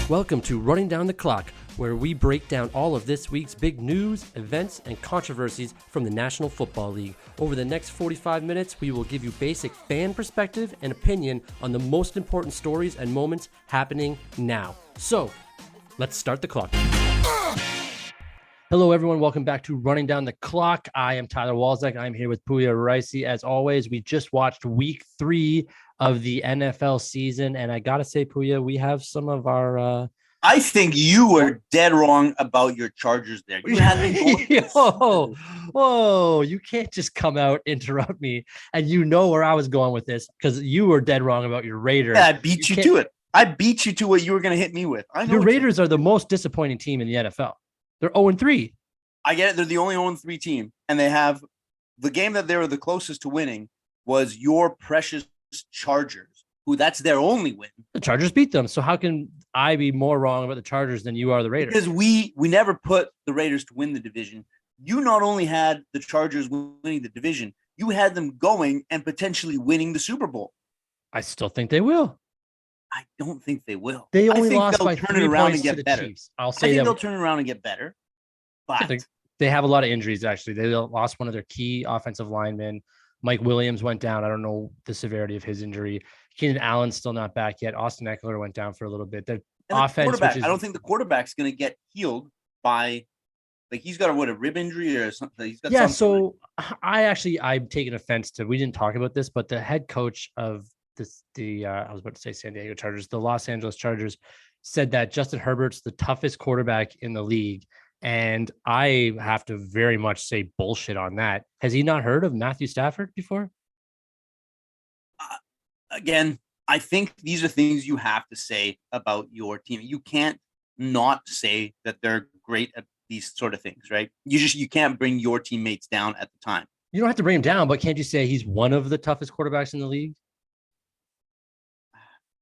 Welcome to Running Down the Clock, where we break down all of this week's big news, events, and controversies from the National Football League. Over the next 45 minutes, we will give you basic fan perspective and opinion on the most important stories and moments happening now. So, let's start the clock. Hello, everyone. Welcome back to Running Down the Clock. I am Tyler Walczak. I'm here with Poya Ricey. As always, we just watched week 3 of the NFL season, and I gotta say, Poya, we have some of our I think you were dead wrong about your Chargers there. You had them going. Whoa, you can't just come out, interrupt me, and you know where I was going with this, because you were dead wrong about your Raiders. Yeah, I beat you to it. I beat you to what you were going to hit me with. I know your Raiders are the most disappointing team in the NFL. They're 0-3. I get it. They're the only 0-3 team, and they have the game that they were the closest to winning was your precious Chargers, who that's their only win. The Chargers beat them. So how can I be more wrong about the Chargers than you are the Raiders? Because we never put the Raiders to win the division. You not only had the Chargers winning the division, you had them going and potentially winning the Super Bowl. I still think they will. I don't think they will. They only I think lost they'll by turn 3 it around points and to get the better. Chiefs. I'll I say think that they'll turn it around and get better. But they have a lot of injuries, actually. They lost one of their key offensive linemen. Mike Williams went down. I don't know the severity of his injury. Keenan Allen's still not back yet. Austin Eckler went down for a little bit. The offense, I don't think the quarterback's going to get healed by, like, he's got a rib injury or something. He's got so I'm taking offense to, we didn't talk about this, but the head coach of I was about to say San Diego Chargers, the Los Angeles Chargers, said that Justin Herbert's the toughest quarterback in the league. And I have to very much say bullshit on that. Has he not heard of Matthew Stafford before? Again, I think these are things you have to say about your team. You can't not say that they're great at these sort of things, right? You can't bring your teammates down at the time. You don't have to bring him down, but can't you say he's one of the toughest quarterbacks in the league?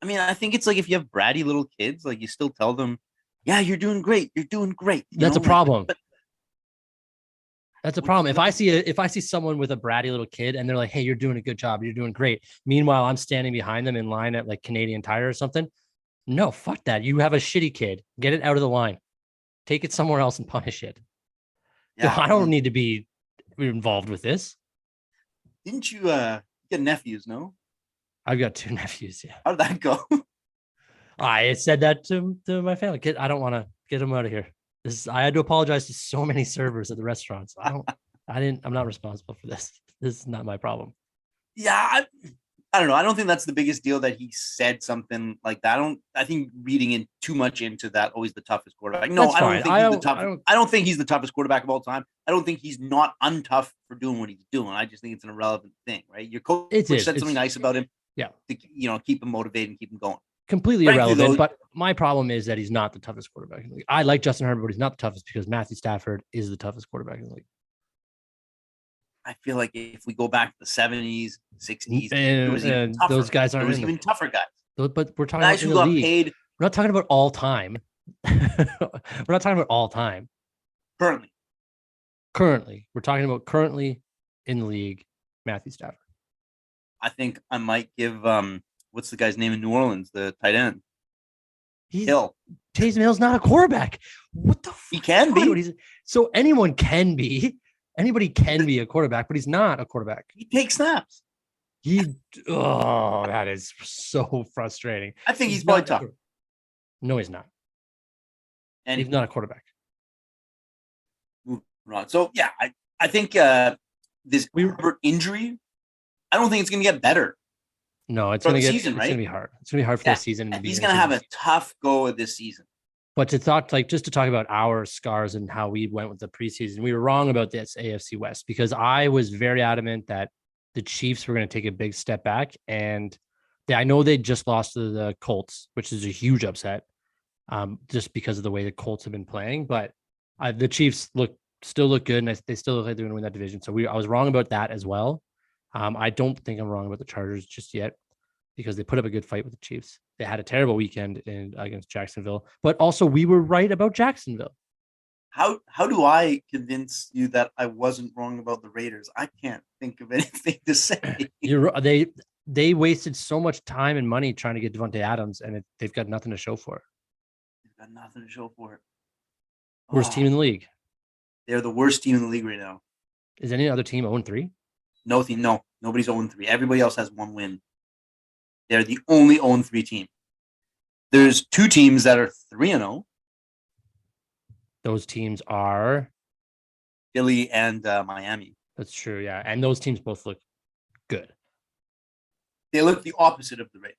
I mean, I think it's like if you have bratty little kids, like you still tell them, yeah, you're doing great. You're doing great. That's a problem. That's a problem. If I see someone with a bratty little kid and they're like, hey, you're doing a good job. You're doing great. Meanwhile, I'm standing behind them in line at like Canadian Tire or something. No, fuck that. You have a shitty kid. Get it out of the line. Take it somewhere else and punish it. Yeah, I don't need to be involved with this. Didn't you get nephews, no? I've got 2 nephews, yeah. How did that go? I said that to my family. Kid, I don't want to get them out of here. I had to apologize to so many servers at the restaurants. I'm not responsible for this. This is not my problem. Yeah, I don't know. I don't think that's the biggest deal that he said something like that. I think reading in too much into that, he's the toughest quarterback. No, I don't think he's the toughest. I don't think he's the toughest quarterback of all time. I don't think he's not untough for doing what he's doing. I just think it's an irrelevant thing, right? Your coach said something nice about him. Yeah. To keep him motivated and keep him going. Completely irrelevant, but my problem is that he's not the toughest quarterback in the league. I like Justin Herbert, but he's not the toughest because Matthew Stafford is the toughest quarterback in the league. I feel like if we go back to the 70s, 60s, and those guys aren't even tougher guys. But we're talking guys about who got paid. We're not talking about all time. We're not talking about all time. Currently, we're talking about currently in the league, Matthew Stafford. I think I might give what's the guy's name in New Orleans, the tight end? Hill. Taysom Hill's not a quarterback. What the fuck? He can be. So anyone can be. Anybody can be a quarterback, but he's not a quarterback. He takes snaps. That is so frustrating. I think he's probably tough. No, he's not. And he's not a quarterback. Right. So yeah, I think this Herbert injury, I don't think it's going to get better. No, it's going to be hard. It's going to be hard for the season. He's going to have a tough go of this season. But to talk about our scars and how we went with the preseason, we were wrong about this AFC West because I was very adamant that the Chiefs were going to take a big step back. And I know they just lost to the Colts, which is a huge upset just because of the way the Colts have been playing. But the Chiefs still look good, and they still look like they're going to win that division. So I was wrong about that as well. I don't think I'm wrong about the Chargers just yet because they put up a good fight with the Chiefs. They had a terrible weekend against Jacksonville, but also we were right about Jacksonville. How do I convince you that I wasn't wrong about the Raiders? I can't think of anything to say. They wasted so much time and money trying to get Devontae Adams, and they've got nothing to show for it. got nothing to show for it. Worst team in the league. They're the worst team in the league right now. Is any other team 0-3? No team. No, nobody's 0-3. Everybody else has one win. They're the only 0-3 team. There's two teams that are 3-0. Those teams are Philly and Miami. That's true, yeah. And those teams both look good. They look the opposite of the Raiders.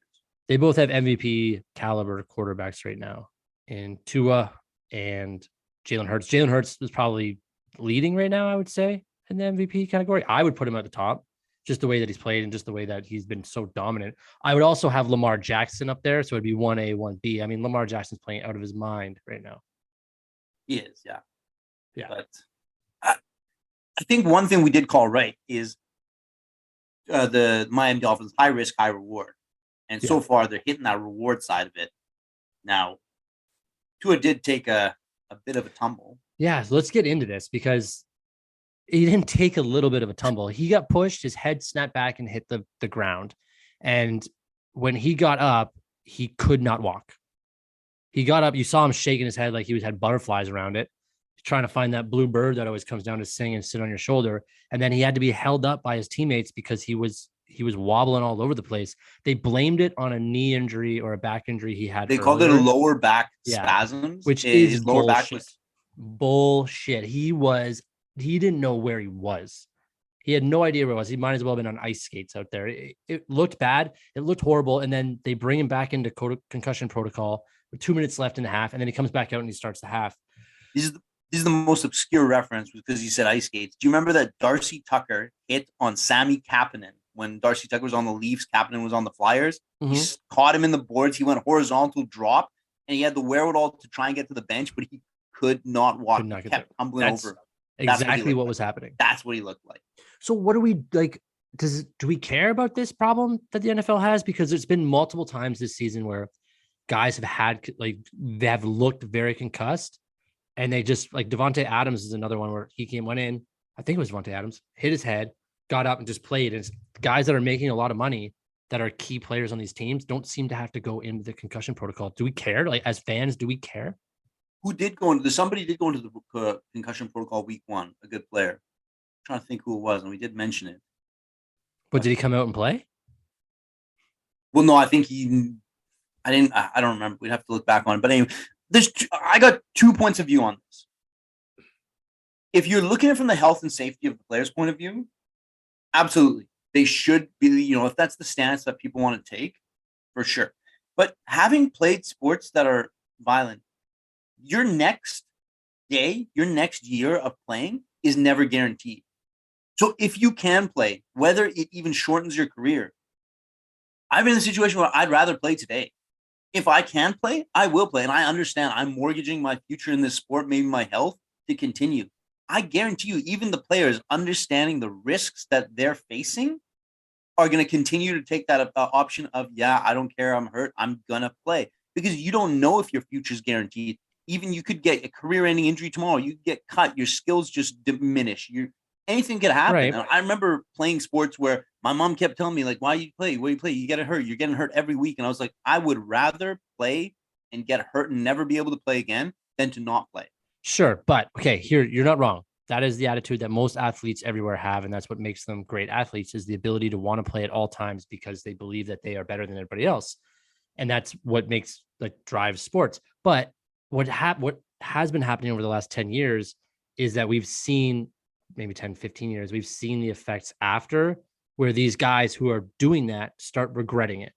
They both have MVP caliber quarterbacks right now in Tua and Jalen Hurts. Jalen Hurts is probably leading right now, I would say, in the MVP category. I would put him at the top, just the way that he's played and just the way that he's been so dominant. I would also have Lamar Jackson up there, so it'd be 1A, 1B. I mean, Lamar Jackson's playing out of his mind right now. He is, yeah. Yeah. But I think one thing we did call right is the Miami Dolphins, high risk, high reward. And so far, they're hitting that reward side of it. Now, Tua did take a bit of a tumble. Yeah, so let's get into this because he didn't take a little bit of a tumble. He got pushed, his head snapped back and hit the ground. And when he got up, he could not walk. He got up, you saw him shaking his head like he had butterflies around it, trying to find that blue bird that always comes down to sing and sit on your shoulder. And then he had to be held up by his teammates because he was wobbling all over the place. They blamed it on a knee injury or a back injury he had. They called it a lower back spasms, which is his lower back was bullshit. He didn't know where he was. He had no idea where he was. He might as well have been on ice skates out there. It looked bad. It looked horrible. And then they bring him back into concussion protocol with 2 minutes left in the half. And then he comes back out and he starts the half. This is the most obscure reference because he said ice skates. Do you remember that Darcy Tucker hit on Sammy Kapanen when Darcy Tucker was on the Leafs? Kapanen was on the Flyers. Mm-hmm. He caught him in the boards. He went horizontal drop, and he had the wherewithal to try and get to the bench, but he could not walk. He kept tumbling over. Exactly what was happening. That's what he looked like. So what do we like? Do we care about this problem that the NFL has? Because there's been multiple times this season where guys have had they have looked very concussed. And they just Devontae Adams is another one where he went in. I think it was Devontae Adams, hit his head, got up and just played. And guys that are making a lot of money that are key players on these teams don't seem to have to go into the concussion protocol. Do we care? As fans, do we care? Somebody did go into the concussion protocol week 1, a good player. I'm trying to think who it was, and we did mention it. But did he come out and play? Well, no, I think I don't remember. We'd have to look back on it. But anyway, I got 2 points of view on this. If you're looking at it from the health and safety of the player's point of view, absolutely. They should be, if that's the stance that people want to take, for sure. But having played sports that are violent, your next day, your next year of playing is never guaranteed. So if you can play, whether it even shortens your career, I've been in a situation where I'd rather play today. If I can play, I will play. And I understand I'm mortgaging my future in this sport, maybe my health, to continue. I guarantee you, even the players understanding the risks that they're facing are going to continue to take that option of, I don't care, I'm hurt, I'm going to play. Because you don't know if your future is guaranteed. Even you could get a career-ending injury tomorrow. You get cut. Your skills just diminish. Anything could happen. Right. I remember playing sports where my mom kept telling me, why do you play? Why do you play? You get hurt. You're getting hurt every week. And I was like, I would rather play and get hurt and never be able to play again than to not play. Sure. But okay, here, you're not wrong. That is the attitude that most athletes everywhere have. And that's what makes them great athletes, is the ability to want to play at all times because they believe that they are better than everybody else. And that's what drives sports. But what has been happening over the last 10 years is that we've seen, maybe 10, 15 years, we've seen the effects after, where these guys who are doing that start regretting it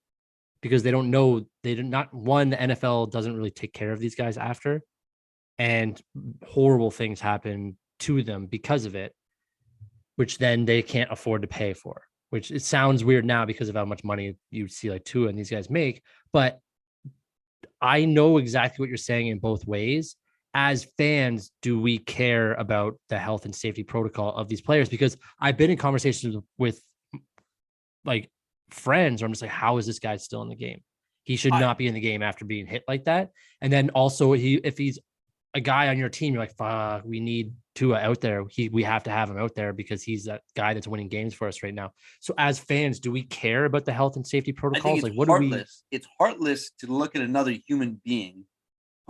because they don't know, the NFL doesn't really take care of these guys after, and horrible things happen to them because of it, which then they can't afford to pay for, which it sounds weird now because of how much money you see Tua and these guys make. But I know exactly what you're saying in both ways. As fans, do we care about the health and safety protocol of these players? Because I've been in conversations with friends where I'm just like, how is this guy still in the game? He should not be in the game after being hit like that. And then also if he's a guy on your team, you're like, fuck, we need Tua out there. We have to have him out there because he's that guy that's winning games for us right now. So as fans, do we care about the health and safety protocols? It's heartless to look at another human being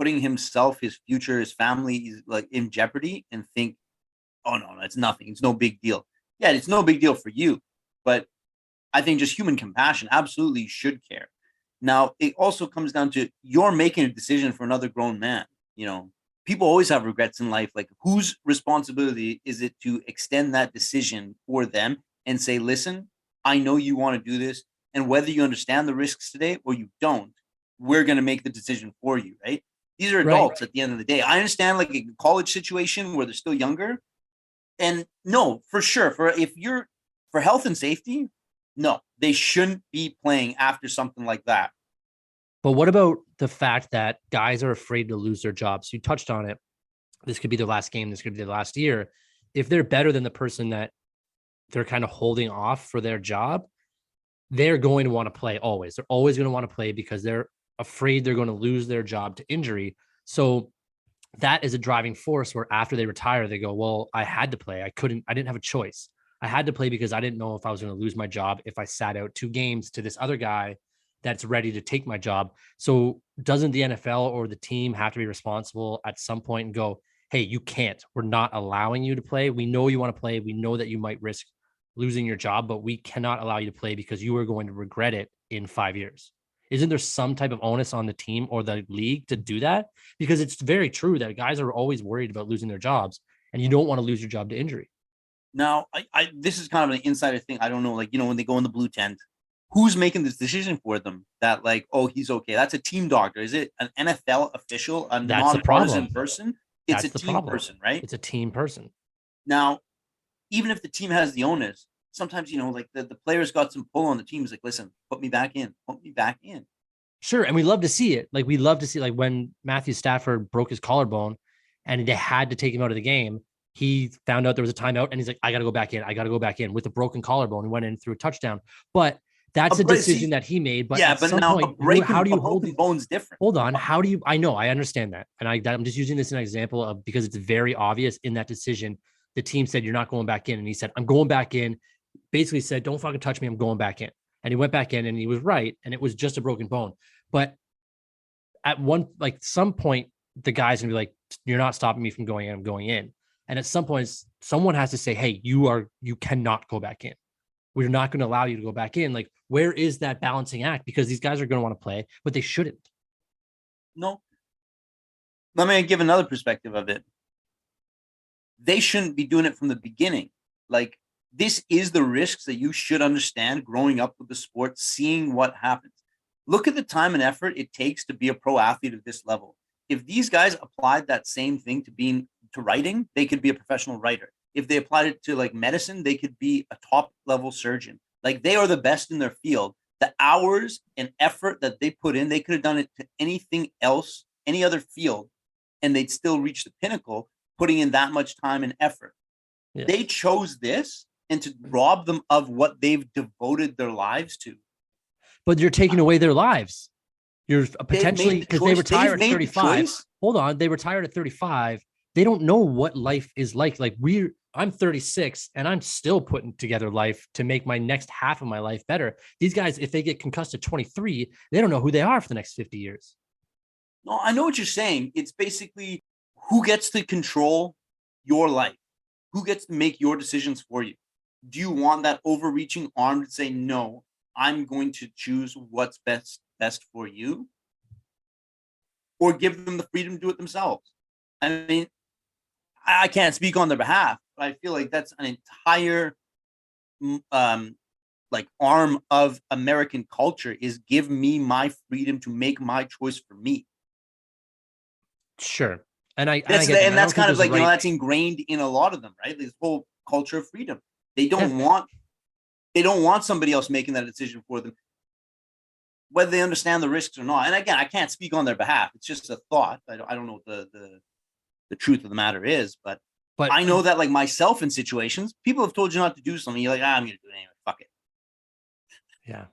putting himself, his future, his family like in jeopardy and think, oh no, it's nothing. It's no big deal. Yeah, it's no big deal for you. But I think just human compassion absolutely should care. Now, it also comes down to you're making a decision for another grown man. People always have regrets in life. Like, whose responsibility is it to extend that decision for them and say, listen, I know you want to do this. And whether you understand the risks today or you don't, we're going to make the decision for you, right? These are adults at the end of the day. I understand like a college situation where they're still younger. And no, for sure, for health and safety, no, they shouldn't be playing after something like that. But what about the fact that guys are afraid to lose their jobs? You touched on it. This could be their last game. This could be their last year. If they're better than the person that they're kind of holding off for their job, they're going to want to play always. They're always going to want to play because they're afraid they're going to lose their job to injury. So that is a driving force where after they retire, they go, well, I had to play. I didn't have a choice. I had to play because I didn't know if I was going to lose my job if I sat out 2 games to this other guy that's ready to take my job. So doesn't the NFL or the team have to be responsible at some point and go, hey, you can't, we're not allowing you to play. We know you want to play. We know that you might risk losing your job, but we cannot allow you to play because you are going to regret it in 5 years. Isn't there some type of onus on the team or the league to do that? Because it's very true that guys are always worried about losing their jobs and you don't want to lose your job to injury. Now, this is kind of an insider thing. I don't know, like, when they go in the blue tent, who's making this decision for them that like, oh, he's okay? That's a team doctor. Is it an NFL official, a nonpartisan person? It's a team person, right? It's a team person. Now, even if the team has the onus, sometimes, like the players got some pull on the team. Is like, listen, put me back in. Sure. And we love to see it. Like, we love to see, like, when Matthew Stafford broke his collarbone and they had to take him out of the game, he found out there was a timeout and he's like, I got to go back in with a broken collarbone and went in through a touchdown. But that's a decision that he made. But yeah, at but some now point, how do you hold the bones different? Hold on. How do you, I know, I understand that. And I'm just using this as an example of, because it's very obvious in that decision, the team said, you're not going back in. And he said, I'm going back in. Basically said, don't fucking touch me. I'm going back in. And he went back in and he was right. And it was just a broken bone. But at some point, the guy's gonna be like, you're not stopping me from going in. I'm going in. And at some point, someone has to say, hey, you cannot go back in. We're not going to allow you to go back in. Like, where is that balancing act? Because these guys are going to want to play, but they shouldn't. No. Let me give another perspective of it. They shouldn't be doing it from the beginning. Like, this is the risks that you should understand growing up with the sport, seeing what happens. Look at the time and effort it takes to be a pro athlete at this level. If these guys applied that same thing to writing, they could be a professional writer. If they applied it to like medicine, they could be a top level surgeon. Like, they are the best in their field. The hours and effort that they put in, they could have done it to anything else, any other field, and they'd still reach the pinnacle, putting in that much time and effort. Yes. They chose this, and to rob them of what they've devoted their lives to. But you're taking away their lives. You're potentially, because they retire at 35. Hold on, they retired at 35. They don't know what life is like. Like, I'm 36 and I'm still putting together life to make my next half of my life better. These guys, if they get concussed at 23, they don't know who they are for the next 50 years. No, I know what you're saying. It's basically, who gets to control your life? Who gets to make your decisions for you? Do you want that overreaching arm to say, no, I'm going to choose what's best for you? Or give them the freedom to do it themselves? I mean, I can't speak on their behalf, but I feel like that's an entire arm of American culture, is give me my freedom to make my choice for me. Sure. And that's kind of like, that's ingrained in a lot of them, right? This whole culture of freedom. They don't want somebody else making that decision for them, whether they understand the risks or not. And again, I can't speak on their behalf. It's just a thought. I don't know what the truth of the matter is, but I know that, like myself, in situations, people have told you not to do something. You're like, I'm going to do it anyway. Fuck it. Yeah.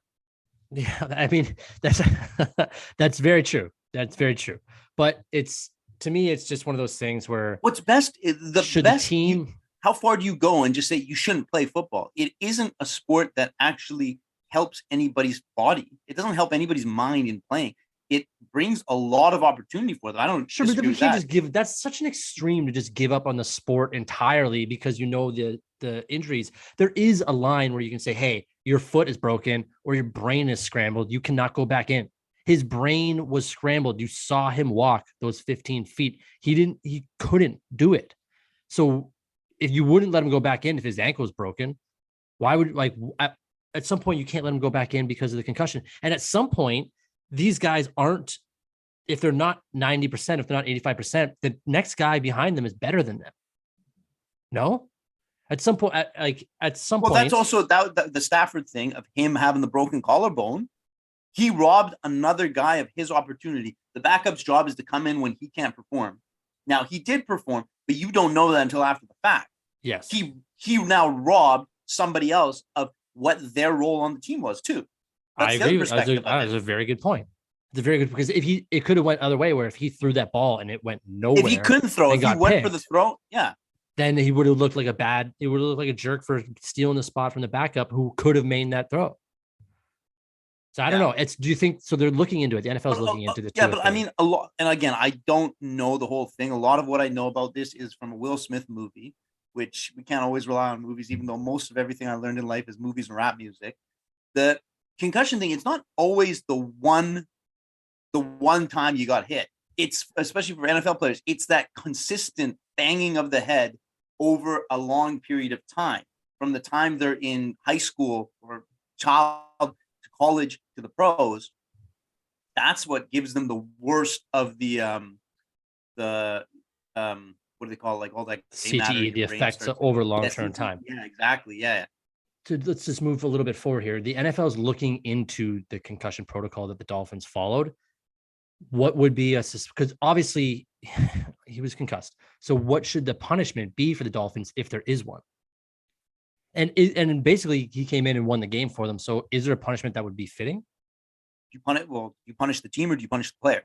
Yeah. I mean, that's very true. That's very true. But to me, it's just one of those things where what's best is the team. How far do you go and just say you shouldn't play football? It isn't a sport that actually helps anybody's body. It doesn't help anybody's mind in playing. it brings a lot of opportunity for them. I don't sure, but we can't just give. That's such an extreme to just give up on the sport entirely because the injuries. There is a line where you can say, "Hey, your foot is broken or your brain is scrambled. You cannot go back in." His brain was scrambled. You saw him walk those 15 feet. He couldn't do it. So if you wouldn't let him go back in if his ankle was broken, why would at some point you can't let him go back in because of the concussion? And at some point, these guys aren't, if they're not 90%, if they're not 85%, the next guy behind them is better than them. No? At some point, well, that's also the Stafford thing of him having the broken collarbone. He robbed another guy of his opportunity. The backup's job is to come in when he can't perform. Now, he did perform, but you don't know that until after the fact. Yes. He now robbed somebody else of what their role on the team was, too. That's I agree. That was a very good point. It's a very good, because it could have went other way, where if he threw that ball and it went nowhere. If he couldn't throw, if he went for the throw, yeah. Then he would have looked like it would have looked like a jerk for stealing the spot from the backup who could have made that throw. So I don't know. Do you think so? They're looking into it. The NFL is looking into the yeah, but I mean, a lot. And again, I don't know the whole thing. A lot of what I know about this is from a Will Smith movie, which we can't always rely on movies, even though most of everything I learned in life is movies and rap music. The concussion thing, it's not always the one time you got hit. It's, especially for NFL players, it's that consistent banging of the head over a long period of time, from the time they're in high school or child to college to the pros. That's what gives them the worst of the what do they call it? Like all that CTE, the effects over long-term time. Yeah, exactly. Yeah. So let's just move a little bit forward here. The NFL is looking into the concussion protocol that the Dolphins followed. What would be because obviously he was concussed. So what should the punishment be for the Dolphins if there is one? And basically he came in and won the game for them. So is there a punishment that would be fitting? You punish the team, or do you punish the player?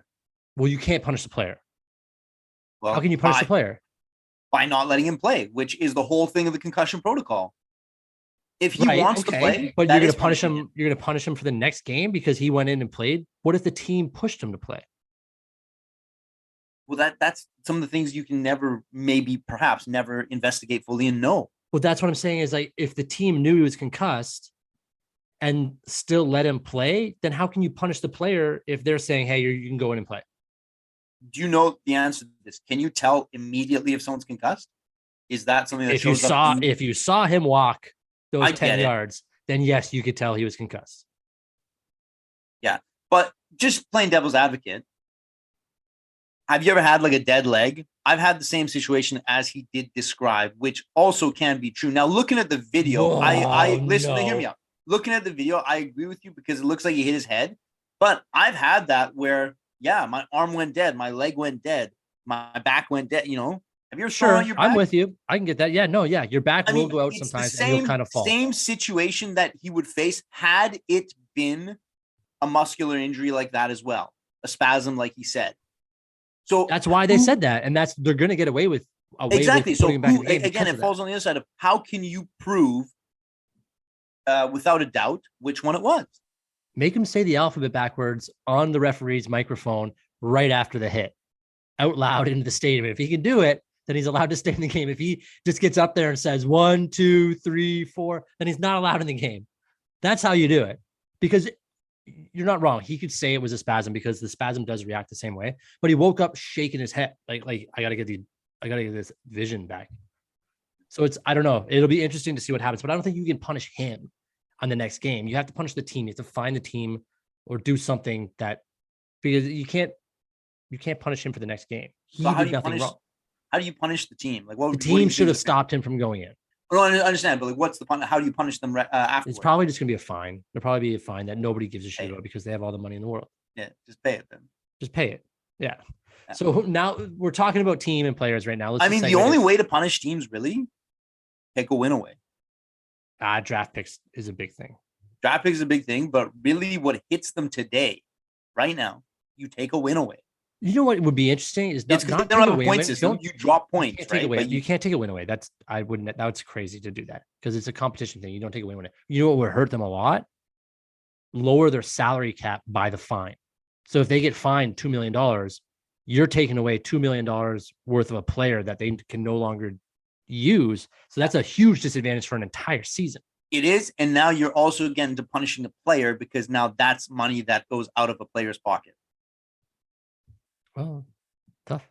Well, you can't punish the player. Well, how can you punish the player? By not letting him play, which is the whole thing of the concussion protocol. If he wants to play, but you're going to punish him. You're going to punish him for the next game because he went in and played. What if the team pushed him to play? Well, that's some of the things you can perhaps never investigate fully and know. Well, that's what I'm saying is, like, if the team knew he was concussed and still let him play, then how can you punish the player if they're saying, hey, you can go in and play? Do you know the answer to this? Can you tell immediately if someone's concussed? Is that something that if you saw him walk those 10 yards, then yes, you could tell he was concussed. Yeah. But just playing devil's advocate, have you ever had like a dead leg? I've had the same situation as he did describe, which also can be true. Now, looking at the video, hear me out. Looking at the video, I agree with you because it looks like he hit his head. But I've had that where, yeah, my arm went dead, my leg went dead, my back went dead, you know? Have you ever sure your back? I'm with you. I can get that. Yeah, no, yeah. Your back will go out sometimes and you'll kind of fall. Same situation that he would face had it been a muscular injury like that as well. A spasm, like he said. So that's why they said that. And they're going to get away with exactly. So again, it falls on the other side of how can you prove without a doubt which one it was? Make him say the alphabet backwards on the referee's microphone right after the hit, out loud into the stadium. If he can do it, then he's allowed to stay in the game. If he just gets up there and says 1, 2, 3, 4, then he's not allowed in the game. That's how you do it. Because you're not wrong. He could say it was a spasm because the spasm does react the same way. But he woke up shaking his head, like I gotta get this vision back. So I don't know. It'll be interesting to see what happens. But I don't think you can punish him on the next game. You have to punish the team. You have to find the team or do something because you can't punish him for the next game. He did nothing wrong. How do you punish the team? Like, the team should have stopped him from going in. No, I understand, but like, what's the how do you punish them afterwards? It's probably just gonna be a fine. There'll probably be a fine that nobody gives a shit about because they have all the money in the world. Yeah, just pay it then. Just pay it. Yeah. So now we're talking about team and players right now. The only way to punish teams really, take a win away. Draft picks is a big thing. Draft picks is a big thing, but really, what hits them today, right now, you take a win away. You know what would be interesting is not they don't have a point system. You drop points, right? But you can't take a win away. That's crazy to do that because it's a competition thing. You don't take a win away. You know what would hurt them a lot? Lower their salary cap by the fine. So if they get fined $2 million, you're taking away $2 million worth of a player that they can no longer use. So that's a huge disadvantage for an entire season. It is. And now you're also getting to punishing the player because now that's money that goes out of a player's pocket. Well, tough.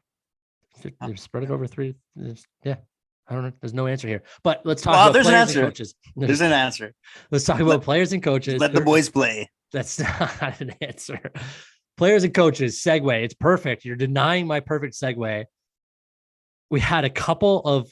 They've spread it over 3. Yeah. I don't know. There's no answer here, but let's talk about players and coaches. There's an answer. Let's talk about players and coaches. Let the boys play. That's not an answer. Players and coaches, segue. It's perfect. You're denying my perfect segue. We had a couple of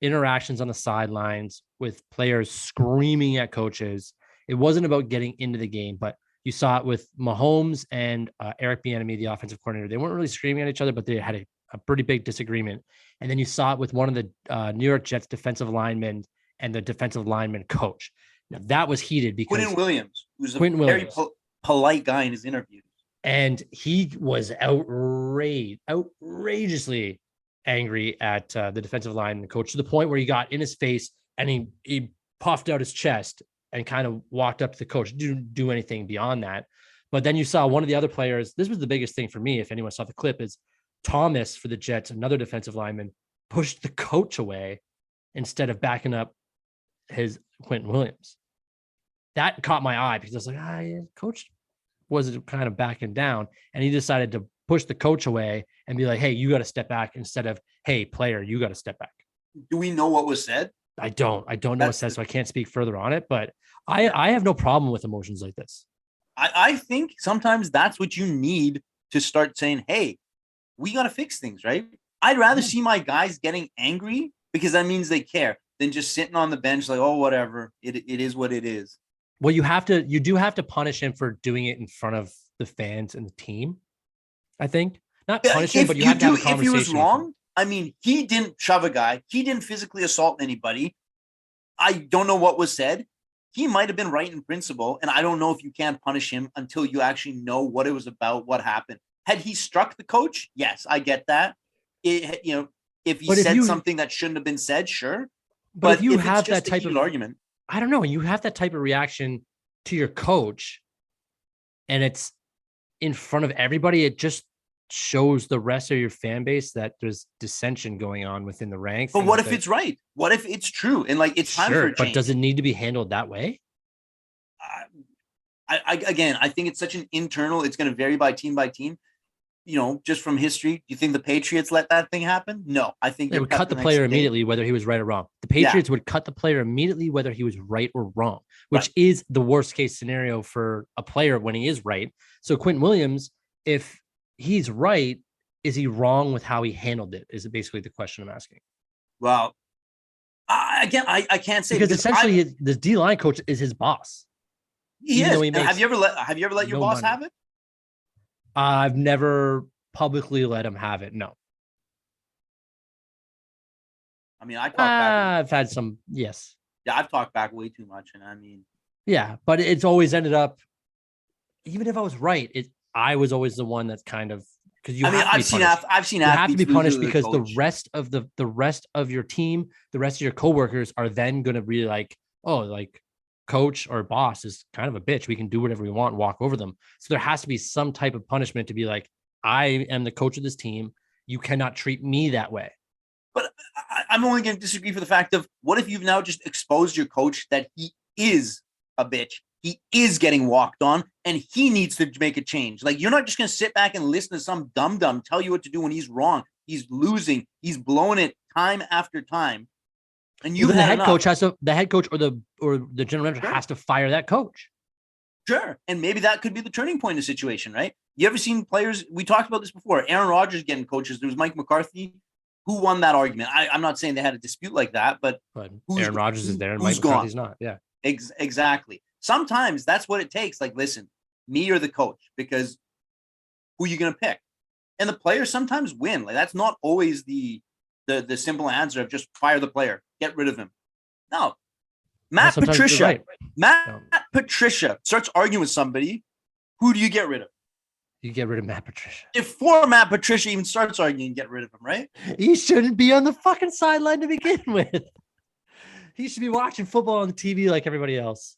interactions on the sidelines with players screaming at coaches. It wasn't about getting into the game, but you saw it with Mahomes and Eric Bieniemy, the offensive coordinator. They weren't really screaming at each other, but they had a pretty big disagreement. And then you saw it with one of the New York Jets defensive linemen and the defensive lineman coach. Now that was heated because Quentin Williams, who's a very polite guy in his interviews. And he was outrageously angry at the defensive lineman coach to the point where he got in his face and he puffed out his chest and kind of walked up to the coach. Didn't do anything beyond that. But then you saw one of the other players. This was the biggest thing for me. If anyone saw the clip, is Thomas for the Jets, another defensive lineman, pushed the coach away instead of backing up his Quentin Williams. That caught my eye because I was like, coach was kind of backing down, and he decided to push the coach away and be like, hey, you got to step back, instead of, hey, player, you got to step back. Do we know what was said? I don't know what's said, so I can't speak further on it, but I have no problem with emotions like this. I think sometimes that's what you need to start saying, hey, we got to fix things, right? I'd rather see my guys getting angry because that means they care than just sitting on the bench like, oh, whatever. It is what it is. Well, you do have to punish him for doing it in front of the fans and the team. I think not punish him, but you have to have a conversation. If he was wrong, I mean, he didn't shove a guy. He didn't physically assault anybody. I don't know what was said. He might have been right in principle, and I don't know if you can punish him until you actually know what it was about, what happened. Had he struck the coach, yes, I get that. If he said something that shouldn't have been said, sure. But if you have that type of argument, I don't know. You have that type of reaction to your coach, and it's in front of everybody. It just shows the rest of your fan base that there's dissension going on within the ranks. But what if it's right? What if it's true? And it's time for a change. But does it need to be handled that way? I think it's such an internal. It's going to vary by team. Just from history, do you think the Patriots let that thing happen? No, I think they would cut the player immediately, whether he was right or wrong. The Patriots would cut the player immediately, whether he was right or wrong, which is the worst case scenario for a player when he is right. So Quentin Williams, if he's right, is he wrong with how he handled it? Is it basically the question I'm asking? Well, I can't say because essentially the D-line coach is his boss. He is. Have you ever let your boss have it? I've never publicly let him have it. No. I mean, I talk back. I've had some, yes. Yeah, I've talked back way too much, and I mean. Yeah, but it's always ended up, even if I was right, I was always the one that's kind of, because I've seen you have to be punished because the rest of your team, the rest of your coworkers are then going to be like, oh, like coach or boss is kind of a bitch. We can do whatever we want and walk over them. So there has to be some type of punishment to be like, I am the coach of this team. You cannot treat me that way. But I'm only going to disagree for the fact of what if you've now just exposed your coach that he is a bitch. He is getting walked on and he needs to make a change. Like, you're not just going to sit back and listen to some dum-dum tell you what to do when he's wrong. He's losing. He's blowing it time after time. And the head coach or the general manager has to fire that coach. Sure. And maybe that could be the turning point in the situation, right? You ever seen players? We talked about this before. Aaron Rodgers getting coaches. There was Mike McCarthy. Who won that argument? I'm not saying they had a dispute like that, but Aaron Rodgers is there and Mike McCarthy's not. Yeah, exactly. Sometimes that's what it takes. Like, listen, me or the coach, because who are you going to pick? And the players sometimes win. Like, that's not always the simple answer of just fire the player, get rid of him. No. Matt Patricia starts arguing with somebody. Who do you get rid of? You get rid of Matt Patricia. Before Matt Patricia even starts arguing, get rid of him, right? He shouldn't be on the fucking sideline to begin with. He should be watching football on the TV like everybody else.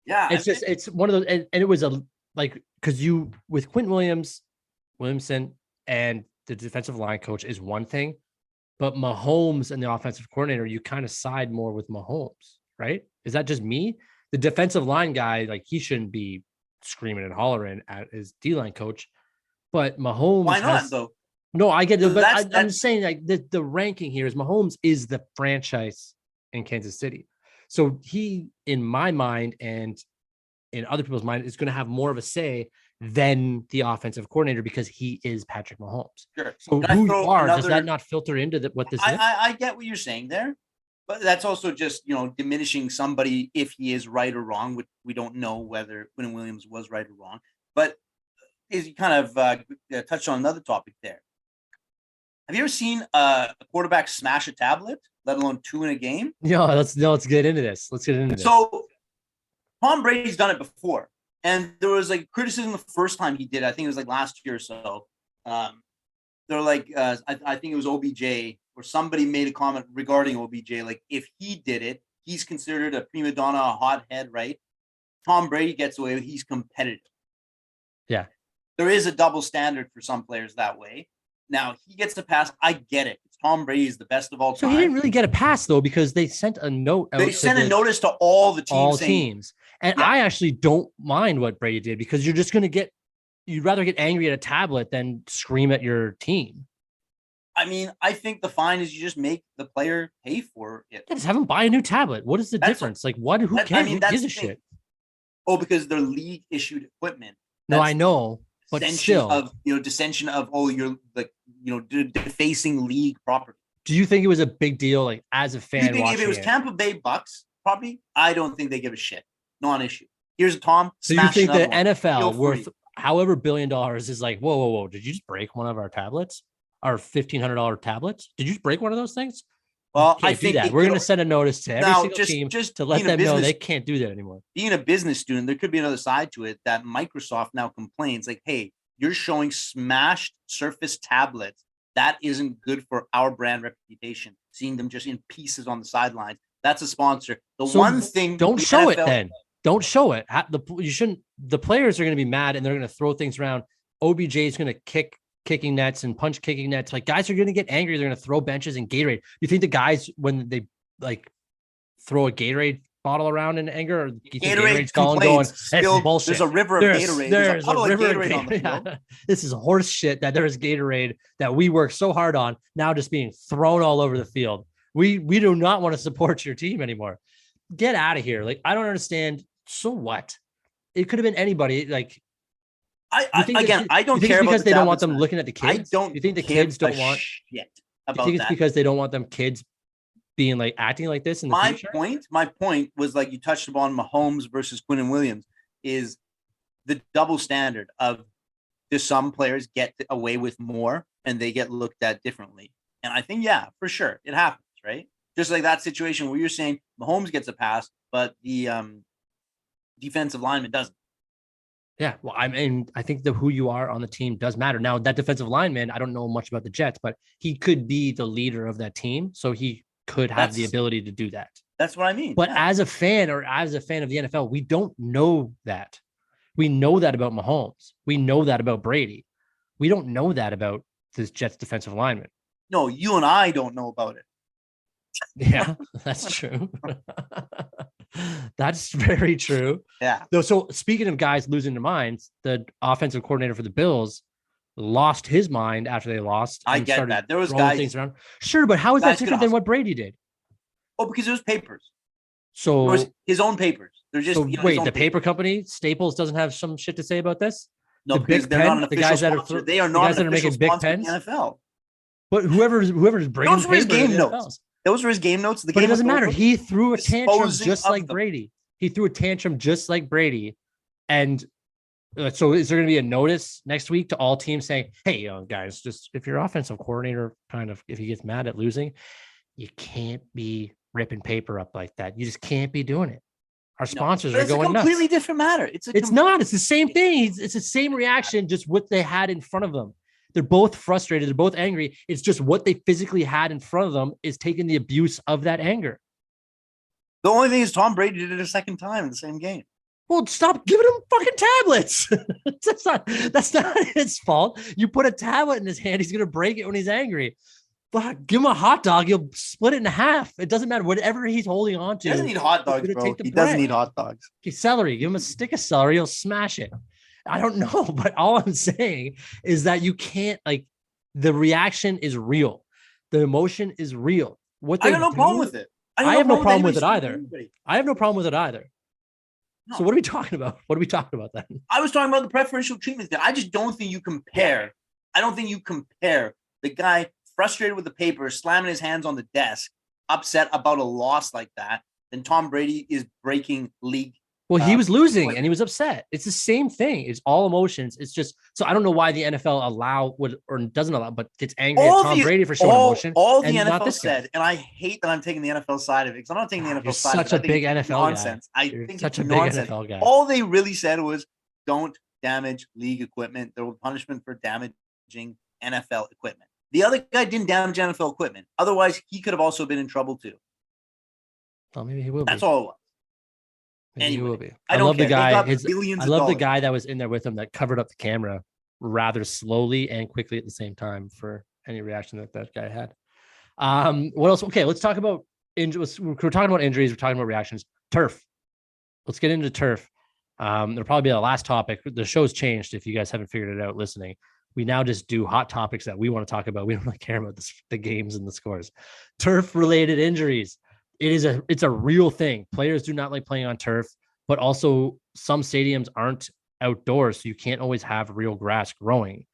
Yeah. It's one of those, and it was like, because with Quentin Williamson, and the defensive line coach is one thing, but Mahomes and the offensive coordinator, you kind of side more with Mahomes, right? Is that just me? The defensive line guy, like, he shouldn't be screaming and hollering at his D-line coach, but Mahomes Why not though? No, I get it, but I'm just saying, like, the ranking here is Mahomes is the franchise in Kansas City. So he, in my mind and in other people's mind, is going to have more of a say than the offensive coordinator because he is Patrick Mahomes. Sure. So who you are, does that not filter into what this is? I get what you're saying there, but that's also just, diminishing somebody if he is right or wrong, which we don't know whether Quinn Williams was right or wrong. But is you kind of touched on another topic there. Have you ever seen a quarterback smash a tablet, let alone 2 in a game? Let's get into this. So Tom Brady's done it before. And there was like criticism the first time he did it. I think it was like last year or so. They're like, I think it was OBJ, or somebody made a comment regarding OBJ. Like, if he did it, he's considered a prima donna, a hothead, right? Tom Brady gets away with, he's competitive. Yeah. There is a double standard for some players that way. Now, he gets the pass. I get it. Tom Brady is the best of all time. So he didn't really get a pass, though, because they sent a note out. They sent a notice to all the teams. All teams. And I actually don't mind what Brady did, because you're just going to you'd rather get angry at a tablet than scream at your team. I mean, I think the fine is you just make the player pay for it. Yeah, just have him buy a new tablet. What is the difference? Like, what? Who cares? I mean, who gives a shit? Oh, because they're league issued equipment. No, I know, but still, dissension of you're like, defacing league property. Do you think it was a big deal, like, as a fan? Do you think if it was Tampa Bay Bucks property, I don't think they give a shit. Non-issue. Here's Tom. So you think the NFL worth however $1 billion is like, whoa, did you just break one of our tablets? Our $1,500 tablets? Did you just break one of those things? Well, I think that. We're going to send a notice to every single team to let them know they can't do that anymore. Being a business student, there could be another side to it that Microsoft now complains, like, hey, you're showing smashed Surface tablets. That isn't good for our brand reputation. Seeing them just in pieces on the sidelines. That's a sponsor. One thing, don't show it then. Don't show it. You shouldn't. The players are going to be mad and they're going to throw things around. OBJ is going to kicking nets and punch kicking nets. Like, guys are going to get angry. They're going to throw benches and Gatorade. You think the guys, when they like throw a Gatorade bottle around in anger, or you think Gatorade's going, bullshit. There's a river of Gatorade. There's a river of Gatorade on the field. Yeah. This is horse shit that there is Gatorade that we worked so hard on now just being thrown all over the field. We do not want to support your team anymore. Get out of here. Like, I don't understand. So what? It could have been anybody. Like, I don't care because about they don't want them looking at the kids. You think the kids don't want shit about it's because they don't want them kids being like acting like this in the future? My point was, like, you touched upon Mahomes versus Quinn Williams, is the double standard of, do some players get away with more and they get looked at differently? And I think, yeah, for sure, it happens, right? Just like that situation where you're saying Mahomes gets a pass, but the defensive lineman doesn't. Yeah, well, I mean, I think who you are on the team does matter. Now, that defensive lineman, I don't know much about the Jets, but he could be the leader of that team, so he could have the ability to do that. That's what I mean. But as a fan of the NFL, we don't know that. We know that about Mahomes. We know that about Brady. We don't know that about this Jets defensive lineman. No, you and I don't know about it. Yeah, that's true. That's very true. Yeah. So speaking of guys losing their minds, the offensive coordinator for the Bills lost his mind after they lost. I get that. There was guys things around. Sure, but how is that different than what Brady did? Oh, because it was papers. So it was his own papers. They're just wait, the paper company Staples doesn't have some shit to say about this? No, because they're not an official sponsor. They are not an official sponsor of the NFL. But whoever's bringing those were his game notes. Those were his game notes. But it doesn't matter. He threw a tantrum just like Brady. He threw a tantrum just like Brady. And so is there going to be a notice next week to all teams saying, hey, guys, just if your offensive coordinator if he gets mad at losing, you can't be ripping paper up like that. You just can't be doing it. Our sponsors are going nuts. It's a completely different matter. It's not. It's the same thing. It's the same reaction, just what they had in front of them. They're both frustrated. They're both angry. It's just what they physically had in front of them is taking the abuse of that anger. The only thing is Tom Brady did it a second time in the same game. Well, stop giving him fucking tablets. That's not his fault. You put a tablet in his hand, he's gonna break it when he's angry. But give him a hot dog, he'll split it in half. It doesn't matter. Whatever he's holding on to. He doesn't need hot dogs, bro. He doesn't need hot dogs. Okay, celery. Give him a stick of celery, he'll smash it. I don't know, but all I'm saying is that you can't, like, the reaction is real. The emotion is real. I got no problem with it. I have no problem with it either. I have no problem with it either. No. So what are we talking about? What are we talking about then? I was talking about the preferential treatment thing. I just don't think you compare. I don't think you compare the guy frustrated with the paper, slamming his hands on the desk, upset about a loss like that, then Tom Brady is breaking league. Well, he was losing and he was upset. It's the same thing. It's all emotions. It's just, so I don't know why the NFL doesn't allow, but gets angry at Tom Brady for showing emotion. All the NFL said, and I hate that I'm taking the NFL side of it because I'm not taking the NFL side. Such a big NFL nonsense. Guy. I think such a big NFL guy. All they really said was, don't damage league equipment. There was punishment for damaging NFL equipment. The other guy didn't damage NFL equipment. Otherwise, he could have also been in trouble too. Well, maybe he will. That's all it was. Anyway, he will be. I love the guy. I love the guy that was in there with him that covered up the camera rather slowly and quickly at the same time for any reaction that guy had. What else? Okay, let's talk about injuries. We're talking about injuries. We're talking about reactions. Turf. Let's get into turf. There'll probably be the last topic. The show's changed. If you guys haven't figured it out listening, we now just do hot topics that we want to talk about. We don't really care about the games and the scores. Turf related injuries. It's a real thing. Players do not like playing on turf, but also some stadiums aren't outdoors, so you can't always have real grass growing.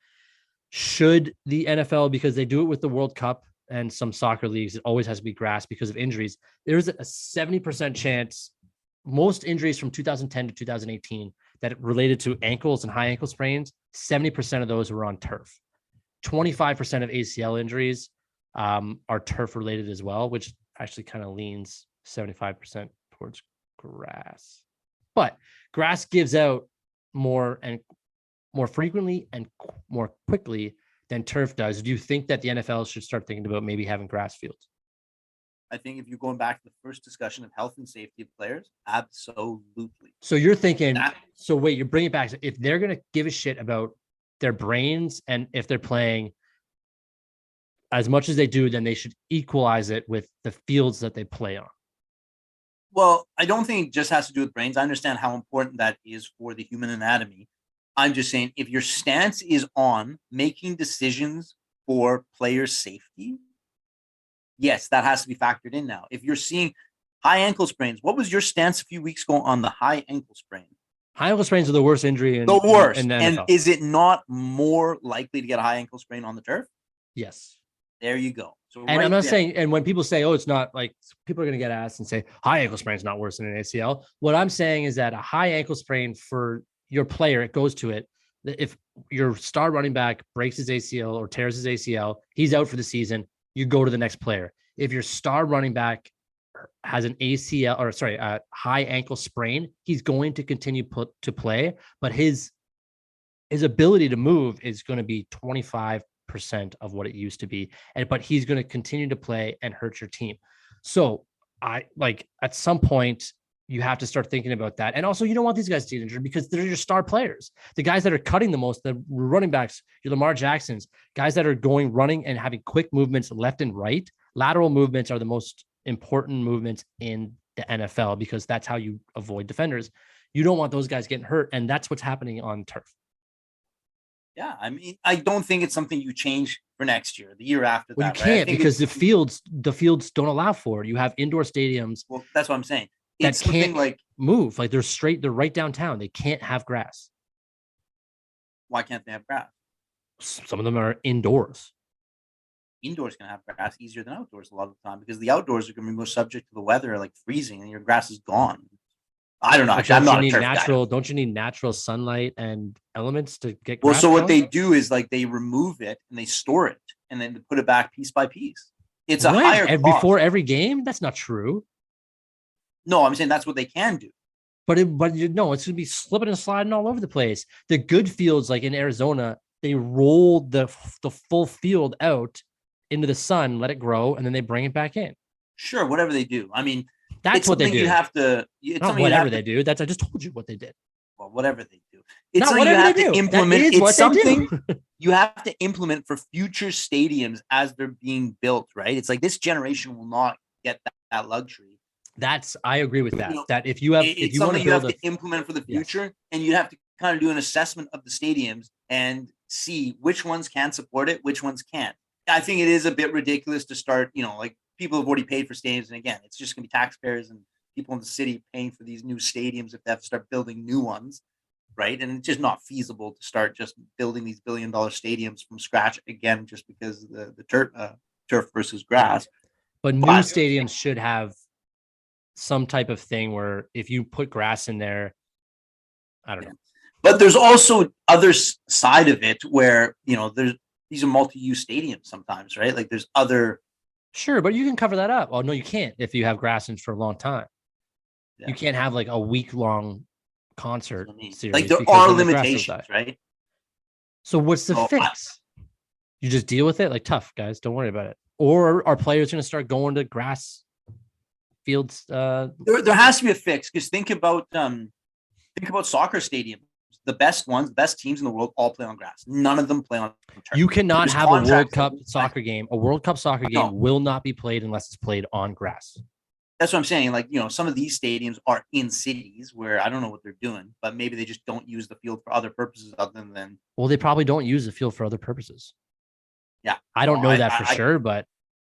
Should the NFL, because they do it with the World Cup and some soccer leagues, it always has to be grass because of injuries. There's a 70% chance, most injuries from 2010 to 2018 that related to ankles and high ankle sprains, 70% of those were on turf. 25% of ACL injuries are turf related as well, which actually kind of leans 75% towards grass. But grass gives out more frequently and more quickly than turf does. Do you think that the NFL should start thinking about maybe having grass fields? I think if you're going back to the first discussion of health and safety of players, absolutely. So you're thinking, so wait, you bring it back. If they're going to give a shit about their brains and if they're playing as much as they do, then they should equalize it with the fields that they play on. Well, I don't think it just has to do with brains. I understand how important that is for the human anatomy. I'm just saying, if your stance is on making decisions for player safety, yes, that has to be factored in now. If you're seeing high ankle sprains, what was your stance a few weeks ago on the high ankle sprain? High ankle sprains are the worst injury in the worst. In the NFL. And is it not more likely to get a high ankle sprain on the turf? Yes. There you go. So and I'm not saying, and when people say, oh, it's not, like, people are going to get asked and say high ankle sprain is not worse than an ACL. What I'm saying is that a high ankle sprain for your player, it goes to it. If your star running back breaks his ACL or tears his ACL, he's out for the season. You go to the next player. If your star running back has an ACL a high ankle sprain, he's going to continue to play, but his ability to move is going to be 25% of what it used to be. But he's going to continue to play and hurt your team. So at some point you have to start thinking about that. And also, you don't want these guys to get injured because they're your star players. The guys that are cutting the most, the running backs, your Lamar Jacksons, guys that are running and having quick movements left and right. Lateral movements are the most important movements in the NFL because that's how you avoid defenders. You don't want those guys getting hurt. And that's what's happening on turf. Yeah, I mean, I don't think it's something you change for next year, the year after that. You can't, right? Because the fields don't allow for it. You have indoor stadiums. Well, that's what I'm saying. It's that can't move. Like they're right downtown. They can't have grass. Why can't they have grass? Some of them are indoors. Indoors can have grass easier than outdoors a lot of the time because the outdoors are going to be more subject to the weather, like freezing, and your grass is gone. I don't know. Actually, I'm not a turf guy. Don't you need natural sunlight and elements to get grass? Well, so what they do is they remove it and they store it and then put it back piece by piece. It's a higher cost. Before every game? That's not true. No, I'm saying that's what they can do. But it's going to be slipping and sliding all over the place. The good fields, like in Arizona, they roll the full field out into the sun, let it grow, and then they bring it back in. Sure, whatever they do. I mean, That's what they do. You have to. It's not whatever they do. I just told you what they did. Well, whatever they do. It's not whatever you have they do. To implement. That is it's what something they do. You have to implement for future stadiums as they're being built, right? It's like this generation will not get that luxury. I agree with that. That if you want to you have to implement for the future, and you have to kind of do an assessment of the stadiums and see which ones can support it, which ones can't. I think it is a bit ridiculous to start, like people have already paid for stadiums. And again, it's just going to be taxpayers and people in the city paying for these new stadiums if they have to start building new ones. Right. And it's just not feasible to start just building these $1 billion stadiums from scratch again, just because the turf versus grass. But new stadiums should have some type of thing where if you put grass in there, I don't know. But there's also other side of it where, these are multi-use stadiums sometimes, right? Like there's other. Sure, but you can cover that up. Oh, no, you can't if you have grass in for a long time. Yeah. You can't have like a week-long concert series. Like there are limitations, right? So what's the fix? You just deal with it? Like tough, guys. Don't worry about it. Or are players going to start going to grass fields? There has to be a fix because think about soccer stadiums. The best teams in the world all play on grass. None of them play on turf. You cannot have a World Cup soccer game. A World Cup soccer game will not be played unless it's played on grass. That's what I'm saying. Like, some of these stadiums are in cities where I don't know what they're doing, but maybe they just don't use the field for other purposes other than. Well, they probably don't use the field for other purposes. Yeah. I don't know that for sure, but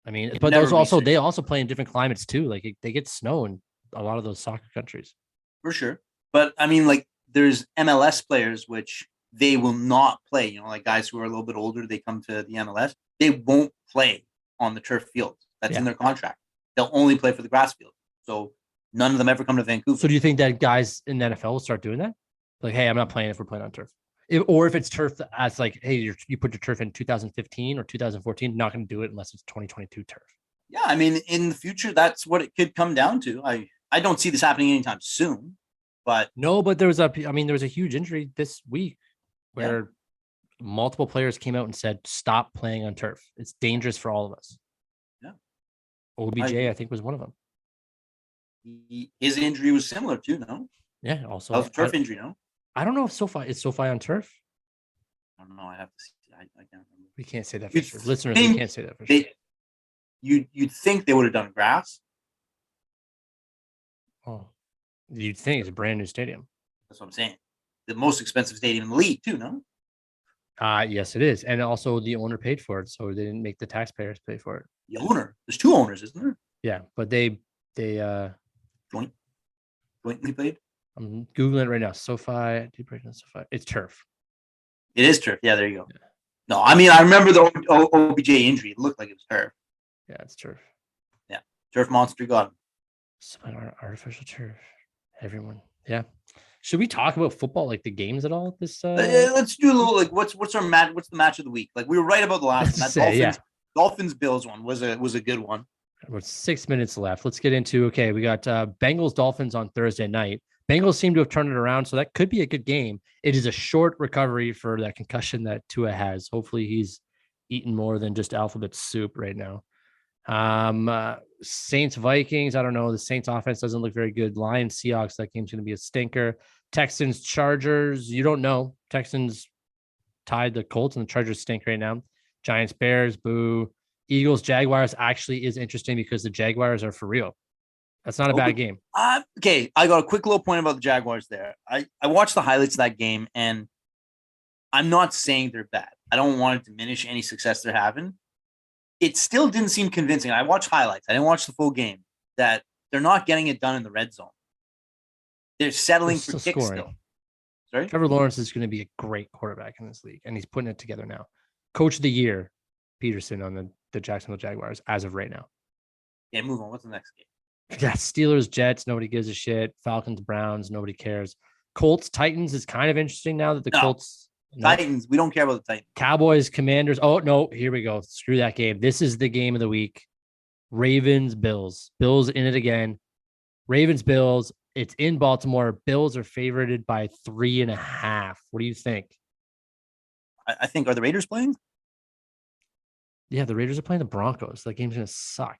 I mean, but they also play in different climates too. Like they get snow in a lot of those soccer countries. For sure. But I mean, like there's MLS players, which they will not play, like guys who are a little bit older, they come to the MLS. They won't play on the turf field. That's in their contract. They'll only play for the grass field. So none of them ever come to Vancouver. So do you think that guys in the NFL will start doing that? Like, hey, I'm not playing if we're playing on turf. If it's turf that's like, hey, you put your turf in 2015 or 2014, not going to do it unless it's 2022 turf. Yeah, I mean, in the future, that's what it could come down to. I don't see this happening anytime soon. But no, but there was a huge injury this week where multiple players came out and said, stop playing on turf. It's dangerous for all of us. Yeah. OBJ, I think, was one of them. His injury was similar too, no? Yeah, also. That was a turf injury, no? I don't know if is SoFi on turf? I don't know. I have to see. I can't remember. We can't say that for sure. Listeners, we can't say that for sure. You'd think they would have done grass. Oh. You'd think it's a brand new stadium. That's what I'm saying. The most expensive stadium in the league, too, no? Yes, it is. And also the owner paid for it, so they didn't make the taxpayers pay for it. The owner? There's two owners, isn't there? Yeah, but they jointly paid? I'm Googling it right now. SoFi. It's turf. It is turf. Yeah, there you go. Yeah. No, I mean, I remember the OBJ injury. It looked like it was turf. Yeah, it's turf. Yeah, turf monster got him. Artificial turf. Everyone. Yeah. Should we talk about football, like the games at all? Let's do a little like what's our match? What's the match of the week? Like we were right about the last one. Dolphins Bills one was a good one. About 6 minutes left. Let's get into we got Bengals Dolphins on Thursday night. Bengals seem to have turned it around, so that could be a good game. It is a short recovery for that concussion that Tua has. Hopefully he's eaten more than just alphabet soup right now. Saints Vikings, I don't know. The Saints offense doesn't look very good. Lions Seahawks, that game's going to be a stinker. Texans Chargers, you don't know. Texans tied the Colts and the Chargers stink right now. Giants Bears, boo. Eagles Jaguars actually is interesting because the Jaguars are for real. That's not a bad game. Okay, I got a quick little point about the Jaguars there. I watched the highlights of that game, and I'm not saying they're bad. I don't want to diminish any success they're having. It still didn't seem convincing. I watched highlights. I didn't watch the full game. That they're not getting it done in the red zone. They're settling for kicks still. Sorry? Trevor Lawrence is going to be a great quarterback in this league, and he's putting it together now. Coach of the year, Peterson on the Jacksonville Jaguars as of right now. Yeah, move on. What's the next game? Yeah, Steelers, Jets, nobody gives a shit. Falcons, Browns, nobody cares. Colts, Titans is kind of interesting now that the Colts. Titans, we don't care about the Titans. Cowboys, Commanders. Oh, no, here we go. Screw that game. This is the game of the week. Ravens, Bills. Bills in it again. Ravens, Bills. It's in Baltimore. Bills are favorited by 3.5. What do you think? I think, are the Raiders playing? Yeah, the Raiders are playing the Broncos. That game's going to suck.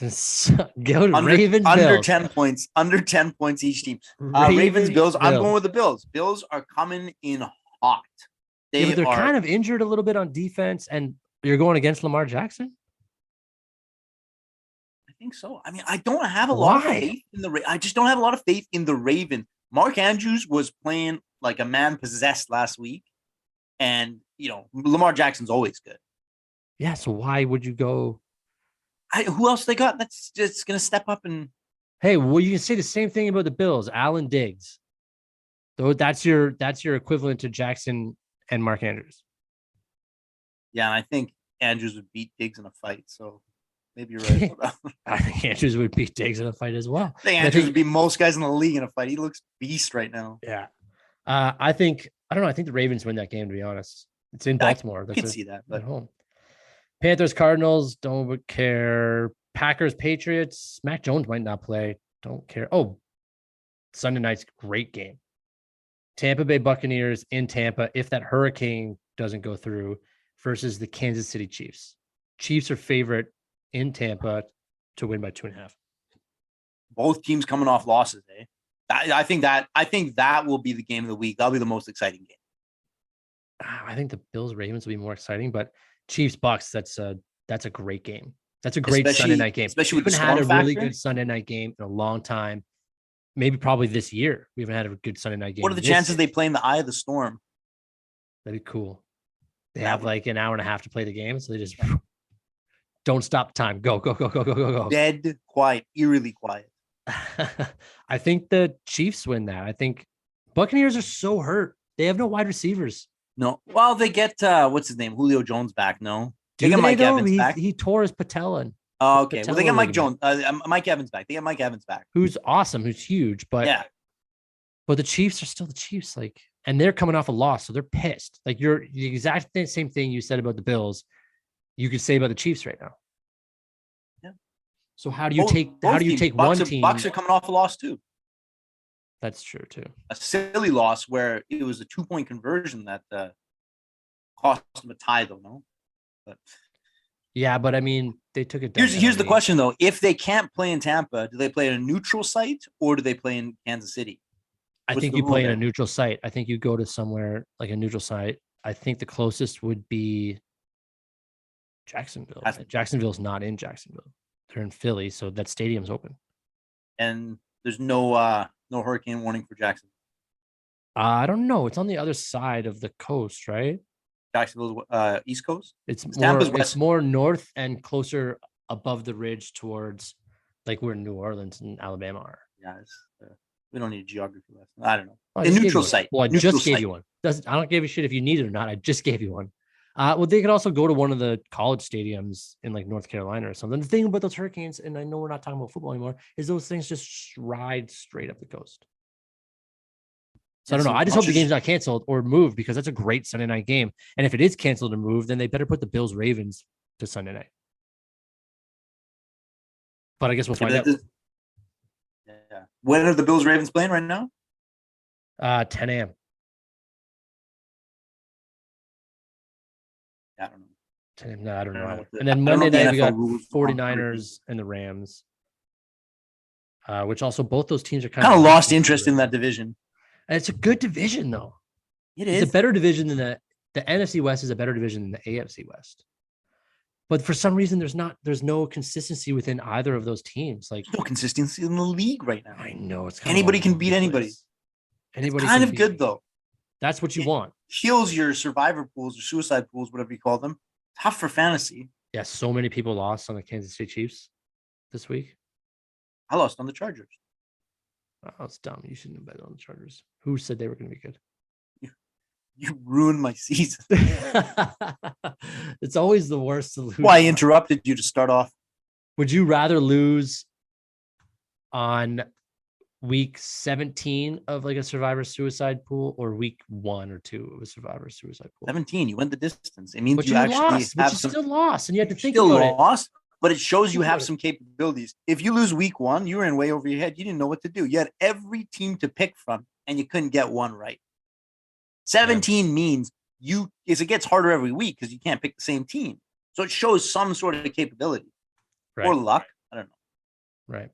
Go to Ravens under Bills. 10 points. Under 10 points each team. Ravens Bills. I'm going with the Bills. Bills are coming in hot. They're kind of injured a little bit on defense, and you're going against Lamar Jackson. I think so. I mean, I don't have a lot of faith in the. I just don't have a lot of faith in the Ravens. Mark Andrews was playing like a man possessed last week, and Lamar Jackson's always good. Yeah, so why would you go? Who else they got that's just going to step up and? Hey, well, you can say the same thing about the Bills. Alan Diggs, though, that's your equivalent to Jackson and Mark Andrews. Yeah, and I think Andrews would beat Diggs in a fight. So maybe you're right about that. I think Andrews would beat Diggs in a fight as well. I think Andrews would beat most guys in the league in a fight. He looks beast right now. Yeah. I don't know. I think the Ravens win that game, to be honest. It's in Baltimore. I can see that. But at home. Panthers, Cardinals, don't care. Packers, Patriots. Mac Jones might not play. Don't care. Oh, Sunday night's great game. Tampa Bay Buccaneers in Tampa, if that hurricane doesn't go through, versus the Kansas City Chiefs. Chiefs are favorite in Tampa to win by 2.5. Both teams coming off losses, eh? I think that will be the game of the week. That'll be the most exciting game. I think the Bills Ravens will be more exciting, but Chiefs Bucks, that's a great game. That's a great Sunday night game. Especially we haven't had a really good Sunday night game in a long time. Maybe probably this year. We haven't had a good Sunday night game. What are the chances they play in the eye of the storm? That'd be cool. They have like an hour and a half to play the game, so they just don't stop time. Go. Dead quiet, eerily quiet. I think the Chiefs win that. I think Buccaneers are so hurt. They have no wide receivers. No. Well, they get what's his name? Julio Jones back. No. They get Mike Evans back. He tore his patella. Oh, okay. Well, they get Mike Evans back. They get Mike Evans back. Who's awesome, who's huge, but yeah. But the Chiefs are still the Chiefs, like, and they're coming off a loss, so they're pissed. Like you're the exact same thing you said about the Bills, you could say about the Chiefs right now. Yeah. So how do you take one team? Bucks are coming off a loss too. That's true too. A silly loss where it was a 2-point conversion that cost them a tie, though. No, but yeah, but I mean, they took it. Here's the question though: if they can't play in Tampa, do they play at a neutral site or do they play in Kansas City? I think you play in a neutral site. I think you go to somewhere like a neutral site. I think the closest would be Jacksonville. Jacksonville's not in Jacksonville. They're in Philly, so that stadium's open. And there's no hurricane warning for Jacksonville. I don't know. It's on the other side of the coast, right? Jacksonville's East Coast. It's more north and closer above the ridge towards like where New Orleans and Alabama are. Yeah, we don't need a geography lesson. I don't know. A neutral site. Well, I just gave you one. I don't give a shit if you need it or not. I just gave you one. Well, they could also go to one of the college stadiums in like North Carolina or something. The thing about those hurricanes, and I know we're not talking about football anymore, is those things just ride straight up the coast. So I don't know. I just hope the game's not canceled or moved because that's a great Sunday night game. And if it is canceled and moved, then they better put the Bills Ravens to Sunday night. But I guess we'll find out. Yeah. When are the Bills Ravens playing right now? 10 a.m. I don't know. 10 a.m. No, I don't know. And then Monday night, we got 49ers and the Rams, which also both those teams are kind of lost interest in that division. And it's a good division, though. It's a better division than the NFC West is a better division than the AFC West. But for some reason, there's no consistency within either of those teams. Like there's no consistency in the league right now. I know it's anybody can beat anybody. Anybody it's kind of good though. That's what you want. Heals your survivor pools or suicide pools, whatever you call them. Tough for fantasy. Yeah, so many people lost on the Kansas City Chiefs this week. I lost on the Chargers. Oh, it's dumb. You shouldn't have bet on the Chargers. Who said they were going to be good? You ruined my season. It's always the worst to lose. Well, I interrupted you to start off. Would you rather lose on week 17 of like a survivor suicide pool or week 1 or 2 of a survivor suicide pool? 17. You went the distance. It means but you actually lost, have some. Still lost, and you had to think still about lost, it. But it shows you have some capabilities. If you lose week 1, you were in way over your head. You didn't know what to do. You had every team to pick from, and you couldn't get one right. 17 means it gets harder every week because you can't pick the same team. So it shows some sort of capability or luck. I don't know. Right.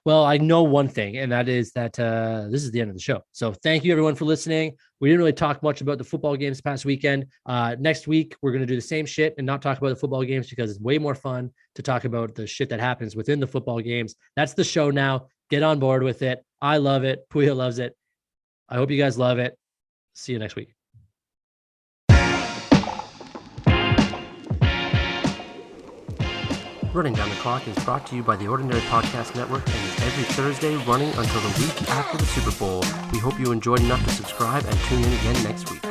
Well, I know one thing, and that is that this is the end of the show. So thank you, everyone, for listening. We didn't really talk much about the football games past weekend. Next week, we're going to do the same shit and not talk about the football games because it's way more fun to talk about the shit that happens within the football games. That's the show now. Get on board with it. I love it. Poya loves it. I hope you guys love it. See you next week. Running Down the Clock is brought to you by the Ordinary Podcast Network and is every Thursday running until the week after the Super Bowl. We hope you enjoyed enough to subscribe and tune in again next week.